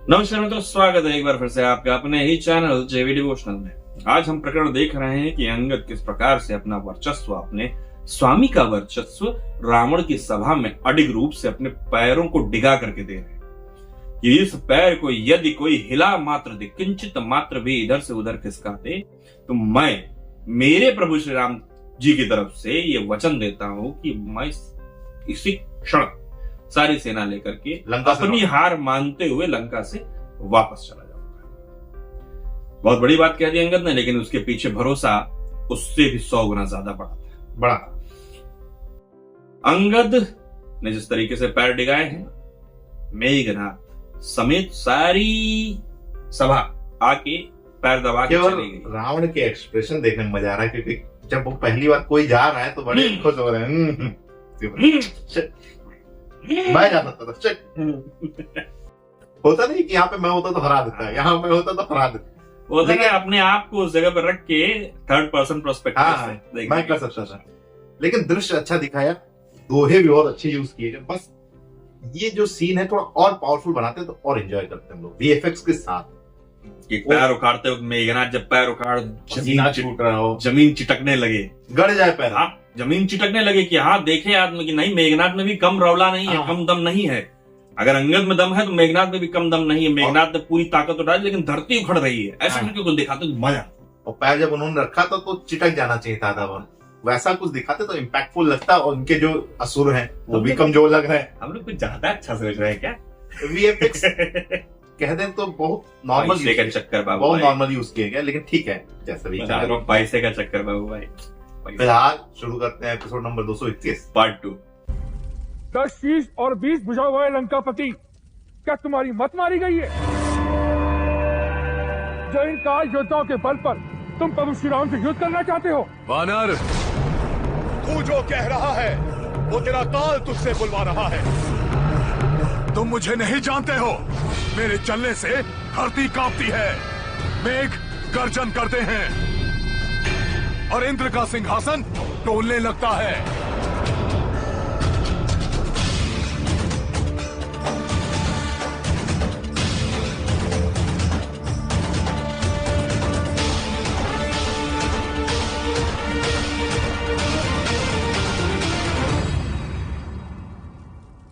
नमस्कार मित्रों, स्वागत है एक बार फिर से आपका अपने ही चैनल जेवी डिवोशनल में। आज हम प्रकरण देख रहे हैं कि अंगद किस प्रकार से अपना वर्चस्व, अपने स्वामी का वर्चस्व रावण की सभा में अडिग रूप से अपने पैरों को डिगा करके दे रहे हैं कि इस पैर को यदि कोई हिला मात्र दे, किंचित मात्र भी इधर से उधर खिसका दे, तो मैं मेरे प्रभु श्री राम जी की तरफ से ये वचन देता हूं कि मैं इसी क्षण सारी सेना लेकर के अपनी हार मानते हुए लंका से वापस चला जाऊंगा। बहुत बड़ी बात कह दी अंगद ने, लेकिन उसके पीछे भरोसा उससे भी 100 गुना ज्यादा बड़ा था। अंगद ने जिस तरीके से पैर डिगाए हैं, मेघनाथ समेत सारी सभा आके पैर दबा के चली गई। रावण के एक्सप्रेशन देखने में मजा आ रहा है, क्योंकि जब वो पहली बार कोई जा रहा है तो बड़े खुश हो रहे हैं। मैं जाता था होता नहीं कि यहाँ पे मैं होता तो हरा देता है, यहाँ मैं होता तो हरा देता। वो लेकिन अपने आप को उस जगह पर रख के थर्ड पर्सन पर्सपेक्टिव से मैं कर सकता था, लेकिन दृश्य अच्छा दिखाया, दोहे भी बहुत अच्छे यूज किए गए। बस ये जो सीन है थोड़ा और पावरफुल बनाते तो और एंजॉय करते हम लोग वीएफएक्स के साथ। पैर उखाड़ते वक्त मेघनाथ जब पैर उखाड़ जमीन छूट रहा हो, जमीन चिटकने लगे, गड़ जाए पैर, हाँ जमीन चिटकने लगे कि हाँ देखे आदमी कि नहीं, मेघनाथ में भी कम रौला नहीं है, कम दम नहीं है। अगर अंगद में दम है तो मेघनाथ में भी कम दम नहीं है। मेघनाथ ने पूरी ताकत उठाई, लेकिन धरती उखड़ रही है, ऐसा करके कुछ दिखाते तो मजा। और पैर जब उन्होंने रखा था तो चिटक जाना चाहिए था, वैसा कुछ दिखाते तो इम्पैक्टफुल लगता। और उनके जो असुर हैं वो भी कमजोर लग रहे हैं। हम लोग कुछ ज्यादा अच्छा सोच रहे हैं क्या? वीएफएक्स कह दें तो बहुत नॉर्मल का चक्कर बाबू, बहुत नॉर्मल यूज किया गया, लेकिन ठीक है जैसा भी। पैसे का चक्कर बाबू भाई। फिलहाल शुरू करते हैं एपिसोड नंबर 221 पार्ट 2। 10 शीश और 20 भुजा हुआ है लंकापति, क्या तुम्हारी मत मारी गई है? जो इन काल योद्धाओं के बल पर तुम प्रभु श्री राम से युद्ध करना चाहते हो? वानर, तू जो कह रहा है वो तेरा काल तुझसे बुलवा रहा है। तुम मुझे नहीं जानते हो, मेरे चलने से धरती कांपती है, मेघ गर्जन करते हैं और इंद्र का सिंहासन डोलने लगता है।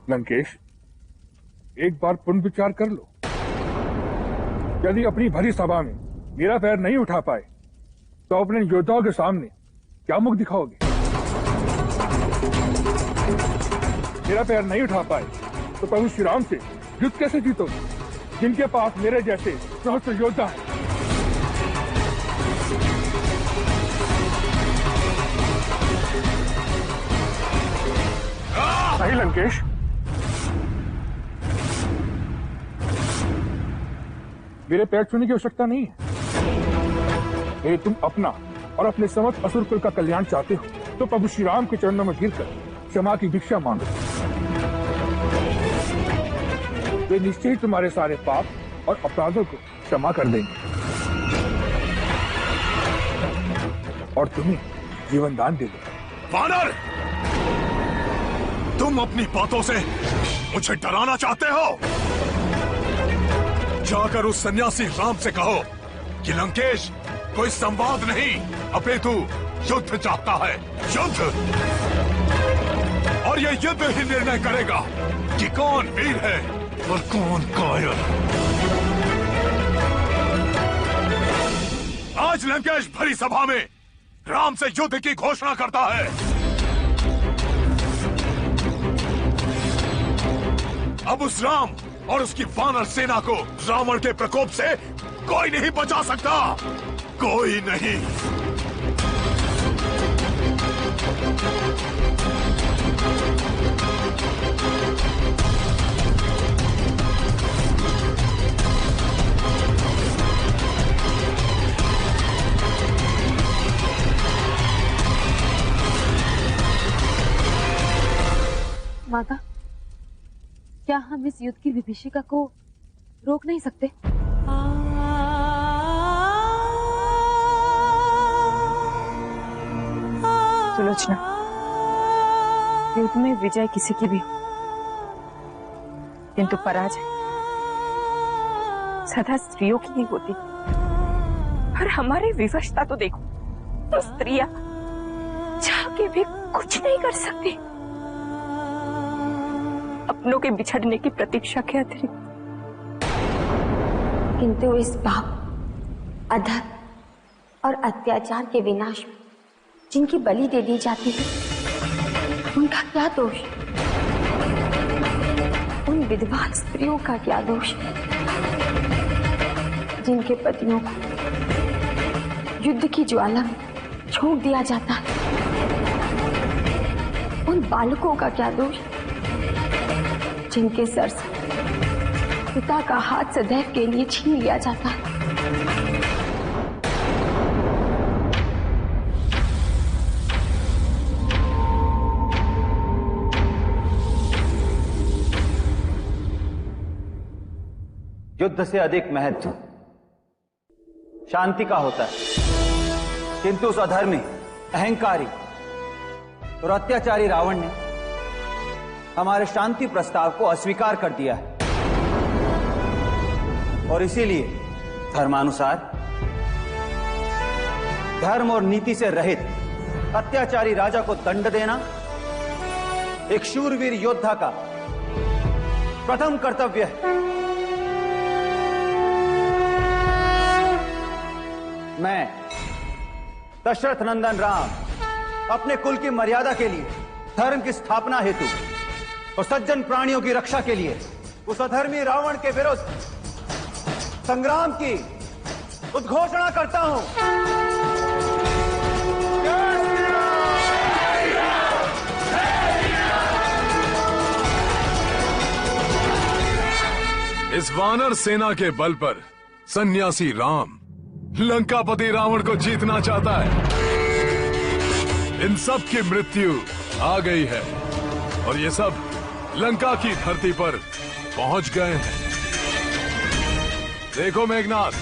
लंकेश, एक बार पुनर्विचार कर लो। यदि अपनी भरी सभा में मेरा पैर नहीं उठा पाए तो अपने योद्धाओं के सामने क्या मुख दिखाओगे? मेरा पैर नहीं उठा पाए तो प्रभु श्री राम से युद्ध कैसे जीतोगे, जिनके पास मेरे जैसे सहस्त्र योद्धा हैं? नहीं लंकेश, मेरे पैर छूने की आवश्यकता नहीं है। यदि तुम अपना और अपने समस्त असुर कुल का कल्याण चाहते हो तो प्रभु श्री राम के चरणों में गिरकर क्षमा की भिक्षा मांगो। वे निश्चय ही तुम्हारे सारे पाप और अपराधों को क्षमा कर देंगे और तुम्हें जीवन दान दे देंगे। वानर, तुम अपनी बातों से मुझे डराना चाहते हो? जाकर उस सन्यासी राम से कहो कि लंकेश कोई संवाद नहीं अपितु युद्ध चाहता है, युद्ध। और यह युद्ध ही निर्णय करेगा कि कौन वीर है और कौन कायर। आज लंकेश भरी सभा में राम से युद्ध की घोषणा करता है। अब उस राम और उसकी वानर सेना को रावण के प्रकोप से कोई नहीं बचा सकता, कोई नहीं। माता, क्या हम इस युद्ध की विभीषिका को रोक नहीं सकते? सुलोचना, युद्ध में विजय किसी की भी हो, किंतु पराजय सदा स्त्रियों की ही होती, और हमारी विवशता तो देखो, तो स्त्रियां जाके भी कुछ नहीं कर सकती, अपनों के बिछड़ने की प्रतीक्षा के अतिरिक्त। किंतु इस पाप, अधर्म और अत्याचार के विनाश में जिनकी बलि दे दी जाती है, उनका क्या दोष? उन विधवा स्त्रियों का क्या दोष जिनके पतियों को युद्ध की ज्वाला में झोंक दिया जाता है? उन बालकों का क्या दोष जिनके सर से पिता का हाथ सदैव के लिए छीन लिया जाता है? युद्ध से अधिक महत्व शांति का होता है, किंतु उस अधर्मी, अहंकारी और अत्याचारी रावण ने हमारे शांति प्रस्ताव को अस्वीकार कर दिया है, और इसीलिए धर्मानुसार धर्म और नीति से रहित अत्याचारी राजा को दंड देना एक शूरवीर योद्धा का प्रथम कर्तव्य है। मैं दशरथ नंदन राम अपने कुल की मर्यादा के लिए, धर्म की स्थापना हेतु और सज्जन प्राणियों की रक्षा के लिए उस अधर्मी रावण के विरुद्ध संग्राम की उद्घोषणा करता हूं। इस वानर सेना के बल पर सन्यासी राम लंकापति रावण को जीतना चाहता है। इन सब की मृत्यु आ गई है और ये सब लंका की धरती पर पहुंच गए हैं। देखो मेघनाथ,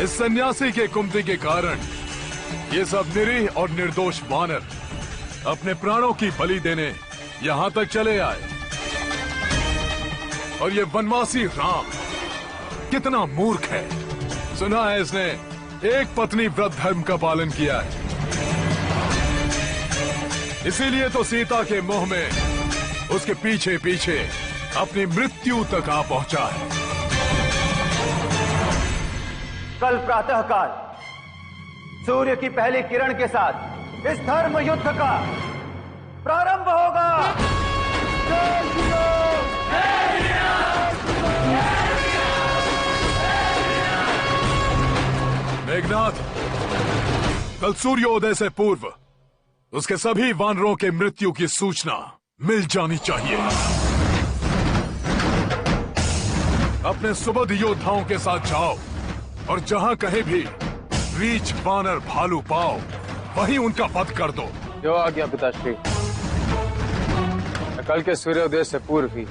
इस सन्यासी के कुमति के कारण ये सब निरीह और निर्दोष वानर अपने प्राणों की बलि देने यहां तक चले आए। और ये वनवासी राम कितना मूर्ख है। सुना है इसने एक पत्नी व्रत धर्म का पालन किया है, इसीलिए तो सीता के मोह में उसके पीछे पीछे अपनी मृत्यु तक आ पहुंचा है। कल प्रातःकाल सूर्य की पहली किरण के साथ इस धर्म युद्ध का प्रारंभ होगा। मेघनाथ, कल सूर्योदय से पूर्व उसके सभी वानरों के मृत्यु की सूचना मिल जानी चाहिए। अपने सुबध योद्धाओं के साथ जाओ और जहां कहीं भी रीछ वानर भालू पाओ वहीं उनका वध कर दो। जो आज्ञा पिताश्री। कल के सूर्योदय से पूर्व ही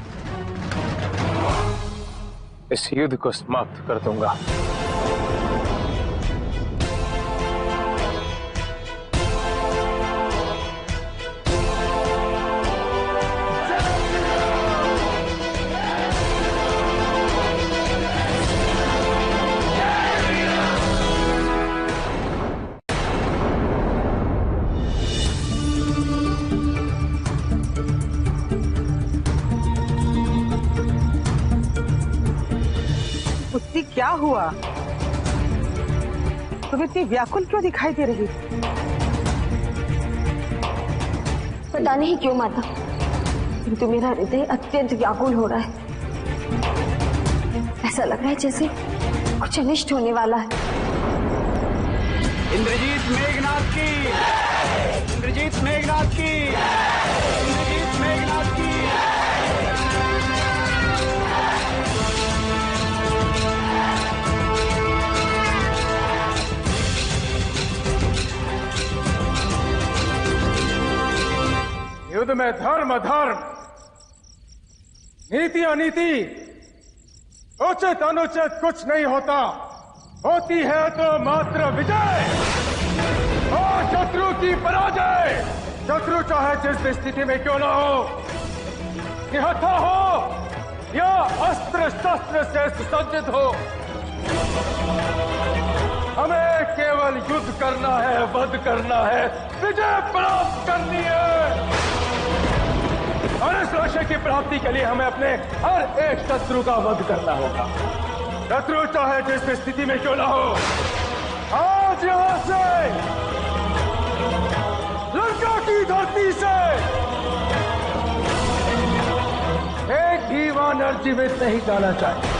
इस युद्ध को समाप्त कर दूंगा। क्या हुआ? तुम इतनी व्याकुल क्यों दिखाई दे रही? पता नहीं क्यों माता, किंतु मेरा हृदय अत्यंत व्याकुल हो रहा है। ऐसा लग रहा है जैसे कुछ अनिष्ट होने वाला है। इंद्रजीत मेघनाथ की, इंद्रजीत मेघनाथ की, इंद्रजीत मेघनाथ की। युद्ध में धर्म अधर्म, नीति अनीति, उचित अनुचित कुछ नहीं होता। होती है तो मात्र विजय और शत्रु की पराजय। शत्रु चाहे जिस भी स्थिति में क्यों ना हो, निहत्था हो या अस्त्र शस्त्र से सुसज्जित हो, हमें केवल युद्ध करना है, वध करना है, विजय प्राप्त करनी है। और इस लक्ष्य की प्राप्ति के लिए हमें अपने हर एक शत्रु का वध करना होगा। शत्रु चाहे जिस स्थिति में क्यों ना हो, आज यहां से लंका की धरती से एक भी वानर जीवित नहीं जाना चाहिए।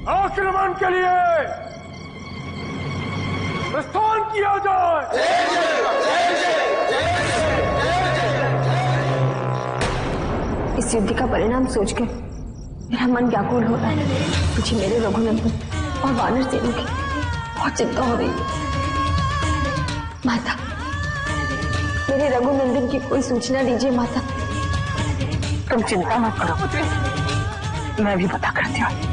आक्रमण के लिए प्रस्थान किया जाए। इस युद्ध का परिणाम सोचकर मेरा मन व्याकुल हो रहा है। मुझे मेरे रघुनंदन और वानर सेना की बहुत चिंता हो रही है। माता, मेरे रघुनंदन की कोई सूचना दीजिए माता। तुम चिंता मत करो पुत्री, मैं भी पता करती हूँ।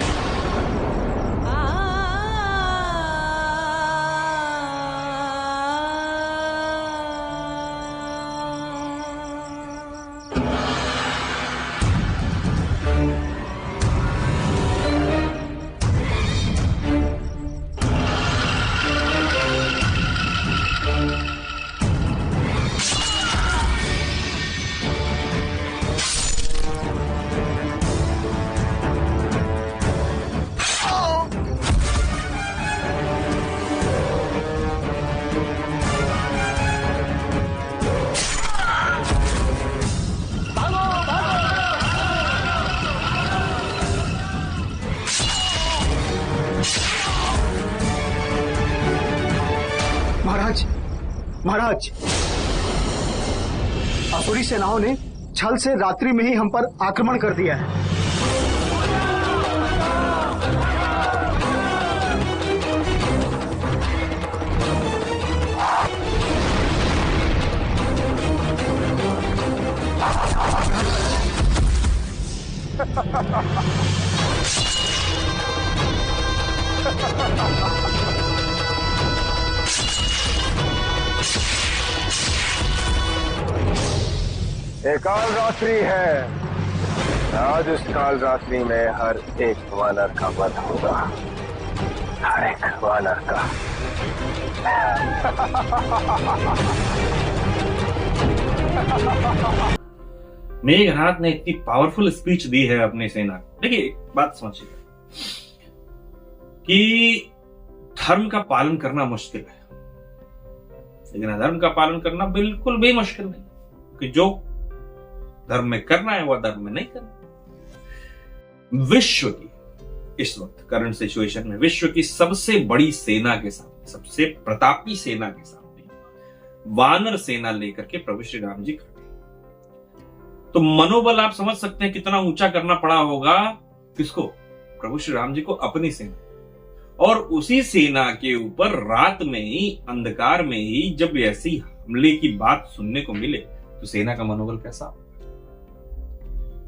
महाराज, असुरी सेनाओं ने छल से रात्रि में ही हम पर आक्रमण कर दिया है। ये काल रात्रि है। आज इस काल रात्रि में हर एक वानर का वध होगा, हर एक वानर का। मेघनाथ ने इतनी पावरफुल स्पीच दी है अपनी सेना को। देखिए एक बात समझिए कि धर्म का पालन करना मुश्किल है, लेकिन अधर्म का पालन करना बिल्कुल भी मुश्किल नहीं, कि जो धर्म में करना है वह धर्म में नहीं करना। विश्व की इस वक्त करंट सिचुएशन में विश्व की सबसे बड़ी सेना के सामने, सबसे प्रतापी सेना के सामने वानर सेना लेकर के प्रभु श्री राम जी खड़े। तो मनोबल आप समझ सकते हैं कितना ऊंचा करना पड़ा होगा किसको? प्रभु श्री राम जी को, अपनी सेना। और उसी सेना के ऊपर रात में ही, अंधकार में ही जब ऐसी हमले की बात सुनने को मिले तो सेना का मनोबल कैसा होगा?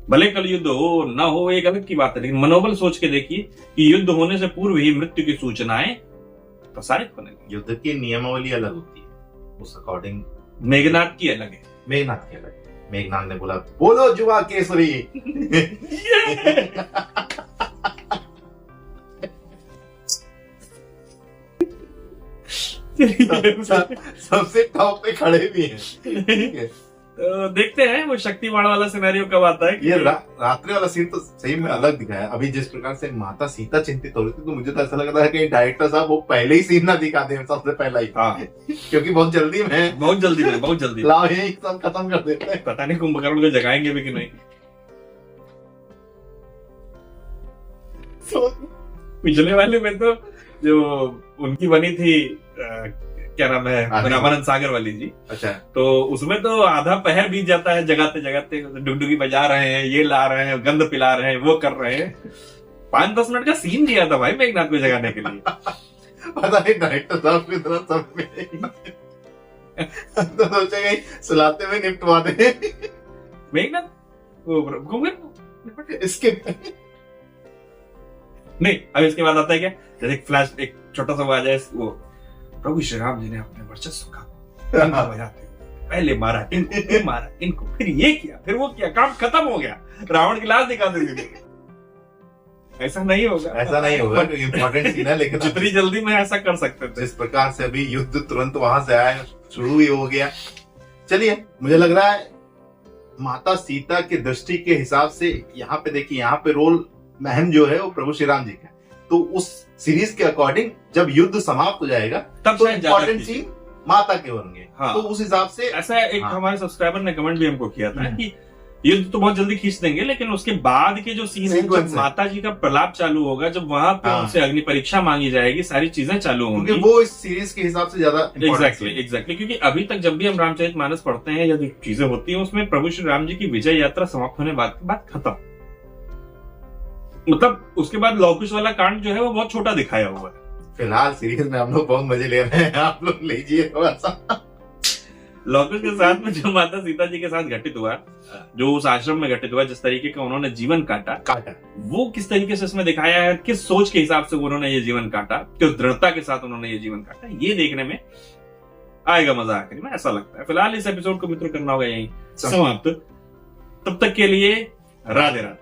भले कल युद्ध हो ना हो एक अलग की बात है, लेकिन मनोबल सोच के देखिए कि युद्ध होने से पूर्व ही मृत्यु की सूचनाएं प्रसारित होने लगी। युद्ध की नियमावली अलग होती है, उस अकॉर्डिंग मेघनाथ की अलग है। मेघनाथ की अलग है। मेघनाथ ने बोला बोलो जुआ केसरी। सबसे टॉप पे खड़े भी हैं। ठीक है, तो देखते हैं वो शक्तिमान वाला सिनेरियो कब आता है। ये रात्रि वाला सीन तो सही में अलग दिखाया। अभी जिस प्रकार से माता सीता चिंतित हो रही थी, तो मुझे तो ऐसा लग रहा है कि डायरेक्टर साहब वो पहले ही सीन ना दिखा दें सबसे पहला ही। हाँ, क्योंकि बहुत जल्दी में लाओ ये एक साथ खत्म कर देते हैं। पता नहीं कुंभकर्ण को जगाएंगे भी कि नहीं। पिछले वाले में तो जो उनकी बनी थी क्या नाम है, रामानंद सागर वाली जी। अच्छा, तो उसमें तो आधा पहर बीत जाता है जगाते जगाते, डुगडुगी बजा रहे हैं, ये ला रहे हैं, गंध पिला रहे हैं, वो कर रहे हैं। 5-10 मिनट का सीन दिया था भाई मेघनाथ को जगाने के लिए। पता नहीं डायरेक्टर साहब की तरफ सब तो सोचेंगे सुलाते हुए निपटवा दे मेघनाथ। इसके नहीं, अब इसके बाद आता है क्या, जैसे एक फ्लैश, एक छोटा सा वो आ जाए, वो प्रभु श्री राम जी ने अपने वर्चस्व का पहले मारा इनको, फिर मारा इनको, फिर ये किया, फिर वो किया, काम खत्म हो गया, रावण की लाश दिखा देंगे। ऐसा नहीं होगा, ऐसा नहीं होगा, क्योंकि इंपॉर्टेंट सीन है। लेकिन जितनी जल्दी में ऐसा कर सकते थे, जिस प्रकार से अभी युद्ध तुरंत वहां से आया, शुरू ही हो गया। चलिए, मुझे लग रहा है माता सीता की दृष्टि के हिसाब से यहाँ पे देखिए, यहाँ पे रोल महम जो है वो प्रभु श्री राम जी का। तो उस सीरीज के अकॉर्डिंग जब युद्ध समाप्त हो जाएगा तब तो शायद ज्यादा इम्पोर्टेंट सीन माता के होंगे। हाँ। तो उस हिसाब से ऐसा एक हाँ। हमारे सब्सक्राइबर ने कमेंट भी हमको किया था कि युद्ध तो बहुत जल्दी खींच देंगे, लेकिन उसके बाद के जो सीन है, Sequence जब है। माता जी का प्रलाप चालू होगा, जब वहां पे हाँ। उनसे अग्नि परीक्षा मांगी जाएगी, सारी चीजें चालू क्योंकि होंगी। वो इस सीरीज के हिसाब से ज्यादा एग्जैक्टली, क्योंकि अभी तक जब भी हम रामचरितमानस पढ़ते हैं या जो चीजें होती हैं, उसमें प्रभु श्री राम जी की विजय यात्रा समाप्त होने बाद बात खत्म। मतलब उसके बाद लौकुश वाला कांड जो है वो बहुत छोटा दिखाया हुआ है। फिलहाल सीरीज में हम लोग बहुत मजे ले रहे हैं, आप लोग लीजिए थोड़ा सा। लौकुश के साथ में जो माता सीता जी के साथ घटित हुआ, जो उस आश्रम में घटित हुआ, जिस तरीके का उन्होंने जीवन काटा, वो किस तरीके से इसमें दिखाया है, किस सोच के हिसाब से उन्होंने ये जीवन काटा, किस दृढ़ता के साथ उन्होंने ये जीवन काटा, ये देखने में आएगा मजा आखिर में, ऐसा लगता है। फिलहाल इस एपिसोड को मित्रों करना होगा यहीं समाप्त। तब तक के लिए राधे राधे।